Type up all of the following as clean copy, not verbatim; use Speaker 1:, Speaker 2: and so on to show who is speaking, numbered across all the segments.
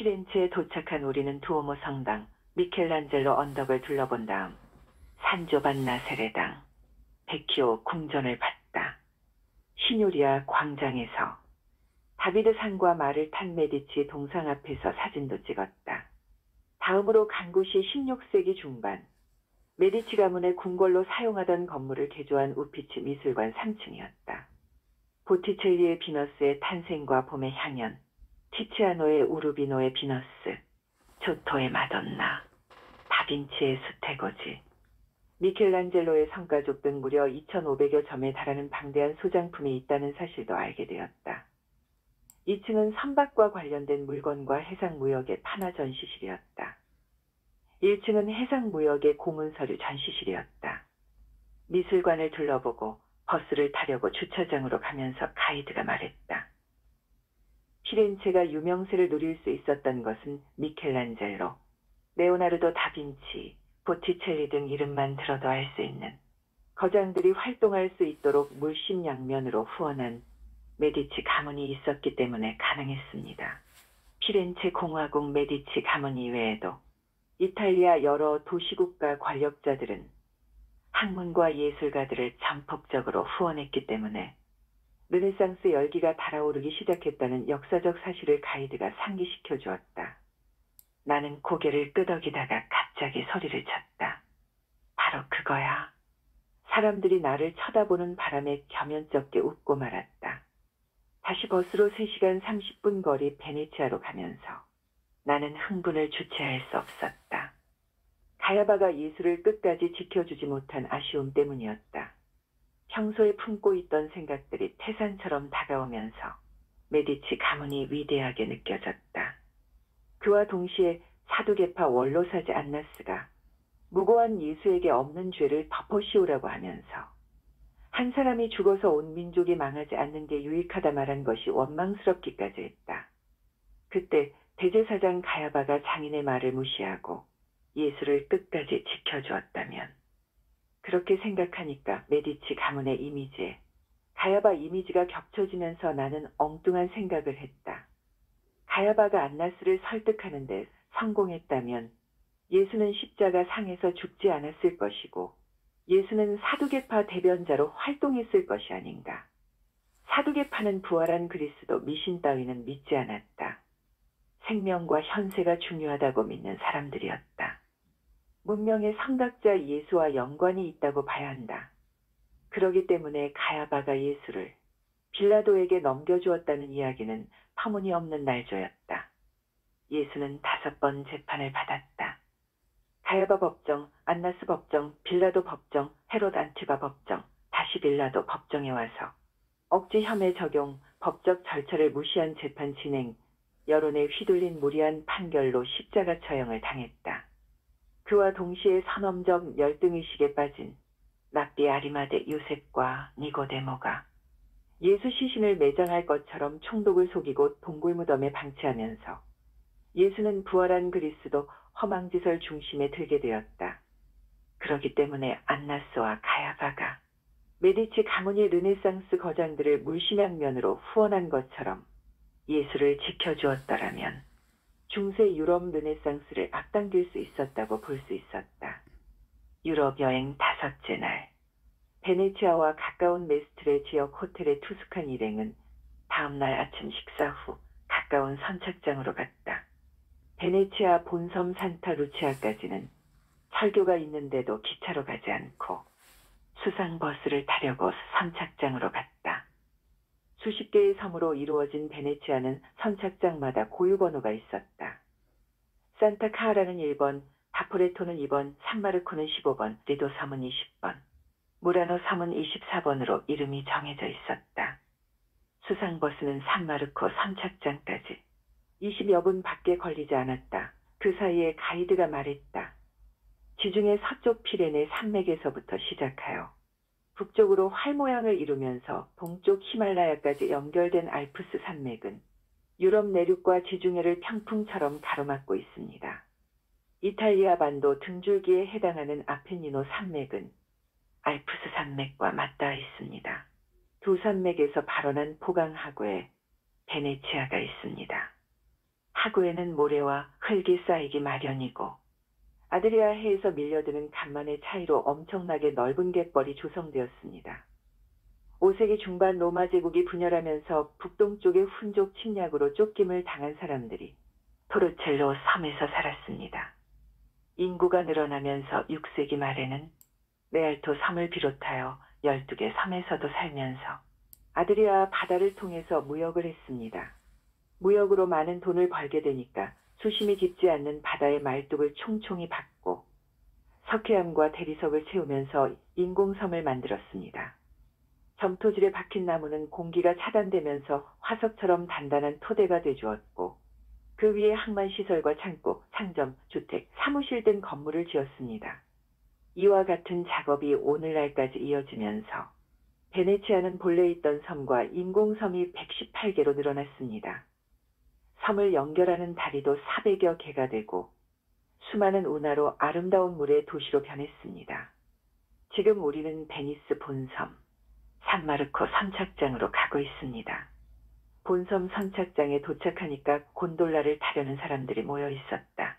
Speaker 1: 피렌체에 도착한 우리는 두오모 성당, 미켈란젤로 언덕을 둘러본 다음 산조반나 세례당, 베키오 궁전을 봤다. 시뇨리아 광장에서 다비드 산과 말을 탄 메디치 동상 앞에서 사진도 찍었다. 다음으로 간 곳이 16세기 중반 메디치 가문의 궁궐로 사용하던 건물을 개조한 우피치 미술관 3층이었다. 보티첼리의 비너스의 탄생과 봄의 향연, 티치아노의 우루비노의 비너스, 조토의 마돈나, 다빈치의 수태고지, 미켈란젤로의 성가족 등 무려 2,500여 점에 달하는 방대한 소장품이 있다는 사실도 알게 되었다. 2층은 선박과 관련된 물건과 해상무역의 판화 전시실이었다. 1층은 해상무역의 고문서류 전시실이었다. 미술관을 둘러보고 버스를 타려고 주차장으로 가면서 가이드가 말했다. 피렌체가 유명세를 누릴 수 있었던 것은 미켈란젤로, 레오나르도 다빈치, 보티첼리 등 이름만 들어도 알 수 있는 거장들이 활동할 수 있도록 물심양면으로 후원한 메디치 가문이 있었기 때문에 가능했습니다. 피렌체 공화국 메디치 가문 이외에도 이탈리아 여러 도시국가 관력자들은 학문과 예술가들을 전폭적으로 후원했기 때문에 르네상스 열기가 달아오르기 시작했다는 역사적 사실을 가이드가 상기시켜 주었다. 나는 고개를 끄덕이다가 갑자기 소리를 쳤다. 바로 그거야. 사람들이 나를 쳐다보는 바람에 겸연쩍게 웃고 말았다. 다시 버스로 3시간 30분 거리 베네치아로 가면서 나는 흥분을 주체할 수 없었다. 가야바가 예술을 끝까지 지켜주지 못한 아쉬움 때문이었다. 평소에 품고 있던 생각들이 태산처럼 다가오면서 메디치 가문이 위대하게 느껴졌다. 그와 동시에 사두개파 원로사제 안나스가 무고한 예수에게 없는 죄를 덮어씌우라고 하면서 한 사람이 죽어서 온 민족이 망하지 않는 게 유익하다 말한 것이 원망스럽기까지 했다. 그때 대제사장 가야바가 장인의 말을 무시하고 예수를 끝까지 지켜주었다면, 그렇게 생각하니까 메디치 가문의 이미지에 가야바 이미지가 겹쳐지면서 나는 엉뚱한 생각을 했다. 가야바가 안나스를 설득하는 데 성공했다면 예수는 십자가 상에서 죽지 않았을 것이고 예수는 사두개파 대변자로 활동했을 것이 아닌가. 사두개파는 부활한 그리스도 미신 따위는 믿지 않았다. 생명과 현세가 중요하다고 믿는 사람들이었다. 문명의 성각자 예수와 연관이 있다고 봐야 한다. 그러기 때문에 가야바가 예수를 빌라도에게 넘겨주었다는 이야기는 터무니없는 날조였다. 예수는 5번 재판을 받았다. 가야바 법정, 안나스 법정, 빌라도 법정, 헤롯 안티바 법정, 다시 빌라도 법정에 와서 억지 혐의 적용, 법적 절차를 무시한 재판 진행, 여론에 휘둘린 무리한 판결로 십자가 처형을 당했다. 그와 동시에 선엄적 열등의식에 빠진 랍비 아리마대 요셉과 니고데모가 예수 시신을 매장할 것처럼 총독을 속이고 동굴무덤에 방치하면서 예수는 부활한 그리스도 허망지설 중심에 들게 되었다. 그렇기 때문에 안나스와 가야바가 메디치 가문이 르네상스 거장들을 물심양면으로 후원한 것처럼 예수를 지켜주었더라면 중세 유럽 르네상스를 앞당길 수 있었다고 볼 수 있었다. 유럽 여행 5째 날, 베네치아와 가까운 메스트레 지역 호텔에 투숙한 일행은 다음날 아침 식사 후 가까운 선착장으로 갔다. 베네치아 본섬 산타 루치아까지는 철교가 있는데도 기차로 가지 않고 수상버스를 타려고 선착장으로 갔다. 수십 개의 섬으로 이루어진 베네치아는 선착장마다 고유번호가 있었다. 산타카라는 1번, 바포레토는 2번, 산마르코는 15번, 리도 섬은 20번, 무라노 섬은 24번으로 이름이 정해져 있었다. 수상버스는 산마르코 선착장까지 20여 분 밖에 걸리지 않았다. 그 사이에 가이드가 말했다. 지중해 서쪽 피레네 산맥에서부터 시작하여 북쪽으로 활 모양을 이루면서 동쪽 히말라야까지 연결된 알프스 산맥은 유럽 내륙과 지중해를 평풍처럼 가로막고 있습니다. 이탈리아 반도 등줄기에 해당하는 아펜니노 산맥은 알프스 산맥과 맞닿아 있습니다. 두 산맥에서 발원한 포강 하구에 베네치아가 있습니다. 하구에는 모래와 흙이 쌓이기 마련이고 아드리아 해에서 밀려드는 간만의 차이로 엄청나게 넓은 갯벌이 조성되었습니다. 5세기 중반 로마 제국이 분열하면서 북동쪽의 훈족 침략으로 쫓김을 당한 사람들이 토르첼로 섬에서 살았습니다. 인구가 늘어나면서 6세기 말에는 레알토 섬을 비롯하여 12개 섬에서도 살면서 아드리아 바다를 통해서 무역을 했습니다. 무역으로 많은 돈을 벌게 되니까 수심이 깊지 않는 바다의 말뚝을 총총히 박고 석회암과 대리석을 채우면서 인공섬을 만들었습니다. 점토질에 박힌 나무는 공기가 차단되면서 화석처럼 단단한 토대가 되주었고 그 위에 항만시설과 창고, 상점, 주택, 사무실 등 건물을 지었습니다. 이와 같은 작업이 오늘날까지 이어지면서 베네치아는 본래 있던 섬과 인공섬이 118개로 늘어났습니다. 섬을 연결하는 다리도 400여 개가 되고 수많은 운하로 아름다운 물의 도시로 변했습니다. 지금 우리는 베니스 본섬, 산마르코 선착장으로 가고 있습니다. 본섬 선착장에 도착하니까 곤돌라를 타려는 사람들이 모여 있었다.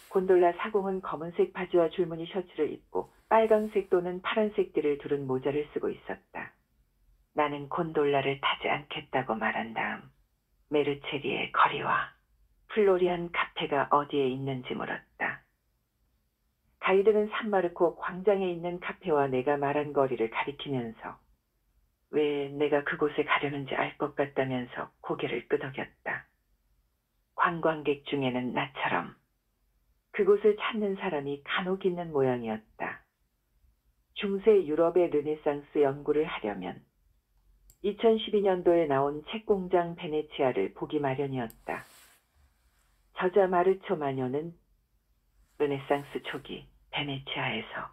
Speaker 1: 곤돌라 사공은 검은색 바지와 줄무늬 셔츠를 입고 빨강색 또는 파란색 띠를 두른 모자를 쓰고 있었다. 나는 곤돌라를 타지 않겠다고 말한 다음 메르체리의 거리와 플로리안 카페가 어디에 있는지 물었다. 가이드는 산마르코 광장에 있는 카페와 내가 말한 거리를 가리키면서 왜 내가 그곳에 가려는지 알 것 같다면서 고개를 끄덕였다. 관광객 중에는 나처럼 그곳을 찾는 사람이 간혹 있는 모양이었다. 중세 유럽의 르네상스 연구를 하려면 2012년도에 나온 책공장 베네치아를 보기 마련이었다. 저자 마르초 마녀는 르네상스 초기 베네치아에서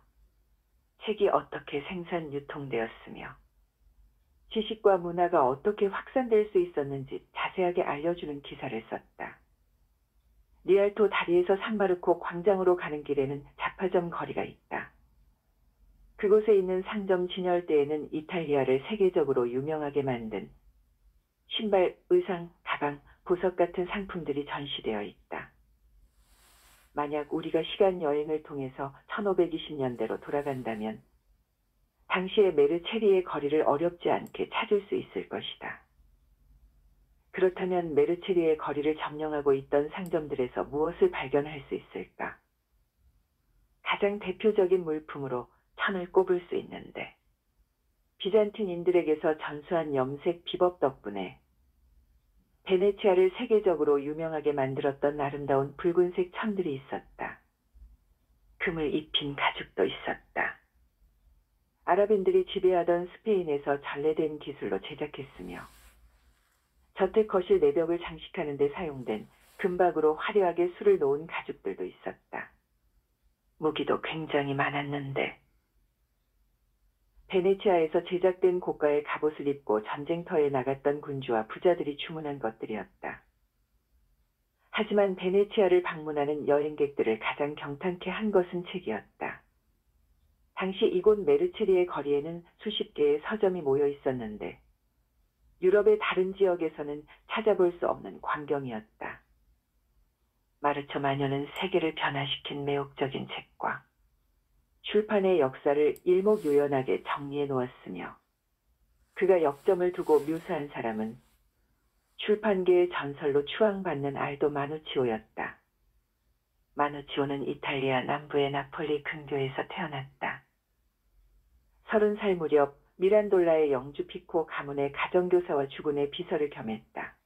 Speaker 1: 책이 어떻게 생산 유통되었으며 지식과 문화가 어떻게 확산될 수 있었는지 자세하게 알려주는 기사를 썼다. 리알토 다리에서 산마르코 광장으로 가는 길에는 잡화점 거리가 있다. 그곳에 있는 상점 진열대에는 이탈리아를 세계적으로 유명하게 만든 신발, 의상, 가방, 보석 같은 상품들이 전시되어 있다. 만약 우리가 시간 여행을 통해서 1520년대로 돌아간다면 당시의 메르체리의 거리를 어렵지 않게 찾을 수 있을 것이다. 그렇다면 메르체리의 거리를 점령하고 있던 상점들에서 무엇을 발견할 수 있을까? 가장 대표적인 물품으로 천을 꼽을 수 있는데 비잔틴인들에게서 전수한 염색 비법 덕분에 베네치아를 세계적으로 유명하게 만들었던 아름다운 붉은색 천들이 있었다. 금을 입힌 가죽도 있었다. 아랍인들이 지배하던 스페인에서 전래된 기술로 제작했으며 저택 거실 내벽을 장식하는 데 사용된 금박으로 화려하게 술을 놓은 가죽들도 있었다. 무기도 굉장히 많았는데 베네치아에서 제작된 고가의 갑옷을 입고 전쟁터에 나갔던 군주와 부자들이 주문한 것들이었다. 하지만 베네치아를 방문하는 여행객들을 가장 경탄케 한 것은 책이었다. 당시 이곳 메르체리의 거리에는 수십 개의 서점이 모여 있었는데 유럽의 다른 지역에서는 찾아볼 수 없는 광경이었다. 마르초 마녀는 세계를 변화시킨 매혹적인 책과 출판의 역사를 일목요연하게 정리해 놓았으며 그가 역점을 두고 묘사한 사람은 출판계의 전설로 추앙받는 알도 마누치오였다. 마누치오는 이탈리아 남부의 나폴리 근교에서 태어났다. 30살 무렵 미란돌라의 영주 피코 가문의 가정교사와 주군의 비서를 겸했다.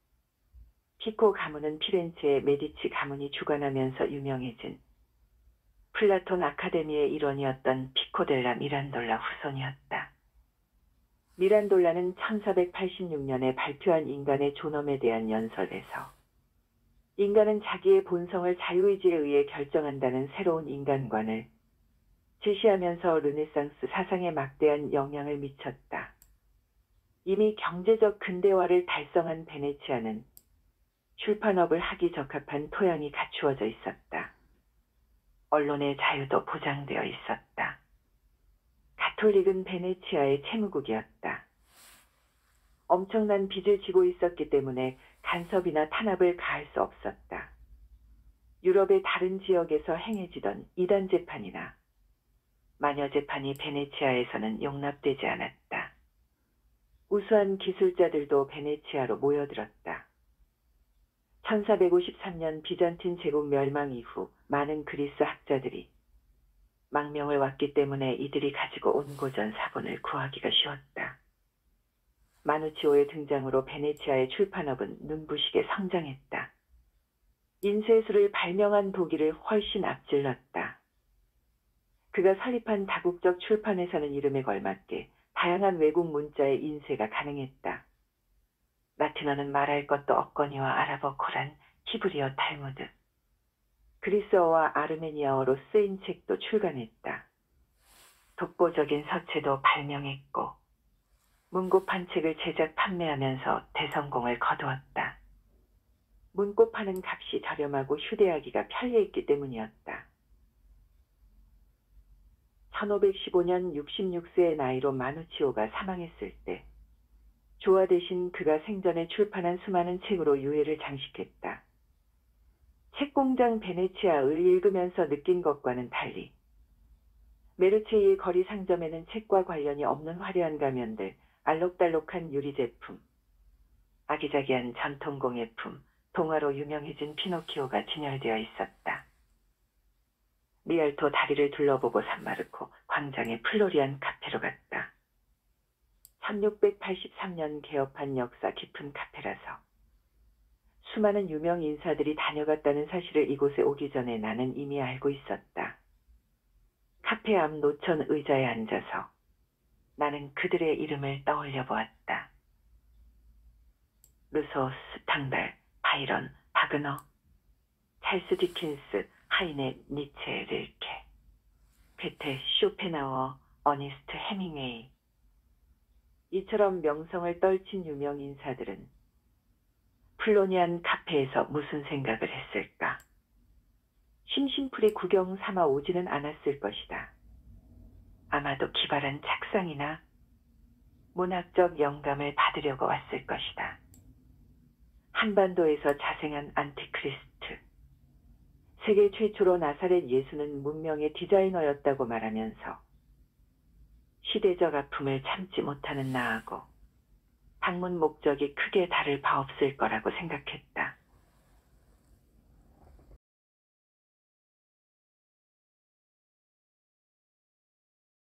Speaker 1: 피코 가문은 피렌체의 메디치 가문이 주관하면서 유명해진 플라톤 아카데미의 일원이었던 피코델라 미란돌라 후손이었다. 미란돌라는 1486년에 발표한 인간의 존엄에 대한 연설에서 인간은 자기의 본성을 자유의지에 의해 결정한다는 새로운 인간관을 제시하면서 르네상스 사상에 막대한 영향을 미쳤다. 이미 경제적 근대화를 달성한 베네치아는 출판업을 하기 적합한 토양이 갖추어져 있었다. 언론의 자유도 보장되어 있었다. 가톨릭은 베네치아의 채무국이었다. 엄청난 빚을 지고 있었기 때문에 간섭이나 탄압을 가할 수 없었다. 유럽의 다른 지역에서 행해지던 이단 재판이나 마녀 재판이 베네치아에서는 용납되지 않았다. 우수한 기술자들도 베네치아로 모여들었다. 1453년 비잔틴 제국 멸망 이후 많은 그리스 학자들이 망명을 왔기 때문에 이들이 가지고 온 고전 사본을 구하기가 쉬웠다. 마누치오의 등장으로 베네치아의 출판업은 눈부시게 성장했다. 인쇄술을 발명한 독일을 훨씬 앞질렀다. 그가 설립한 다국적 출판회사는 이름에 걸맞게 다양한 외국 문자의 인쇄가 가능했다. 라틴어는 말할 것도 없거니와 아랍어 코란, 히브리어 탈무드, 그리스어와 아르메니아어로 쓰인 책도 출간했다. 독보적인 서체도 발명했고 문고판 책을 제작 판매하면서 대성공을 거두었다. 문고 파는 값이 저렴하고 휴대하기가 편리했기 때문이었다. 1515년 66세의 나이로 마누치오가 사망했을 때 조화 대신 그가 생전에 출판한 수많은 책으로 유해를 장식했다. 책공장 베네치아를 읽으면서 느낀 것과는 달리 메르체이의 거리 상점에는 책과 관련이 없는 화려한 가면들, 알록달록한 유리 제품, 아기자기한 전통공예품, 동화로 유명해진 피노키오가 진열되어 있었다. 리알토 다리를 둘러보고 산마르코 광장의 플로리안 카페로 갔다. 1683년 개업한 역사 깊은 카페라서 수많은 유명 인사들이 다녀갔다는 사실을 이곳에 오기 전에 나는 이미 알고 있었다. 카페 앞 노천 의자에 앉아서 나는 그들의 이름을 떠올려 보았다. 루소, 스탕달, 바이런, 바그너, 찰스 디킨스, 하이네, 니체, 릴케, 괴테, 쇼펜하우어, 어니스트 해밍웨이. 이처럼 명성을 떨친 유명 인사들은 플로니안 카페에서 무슨 생각을 했을까? 심심풀이 구경 삼아 오지는 않았을 것이다. 아마도 기발한 착상이나 문학적 영감을 받으려고 왔을 것이다. 한반도에서 자생한 안티크리스트. 세계 최초로 나사렛 예수는 문명의 디자이너였다고 말하면서 시대적 아픔을 참지 못하는 나하고 방문 목적이 크게 다를 바 없을 거라고 생각했다.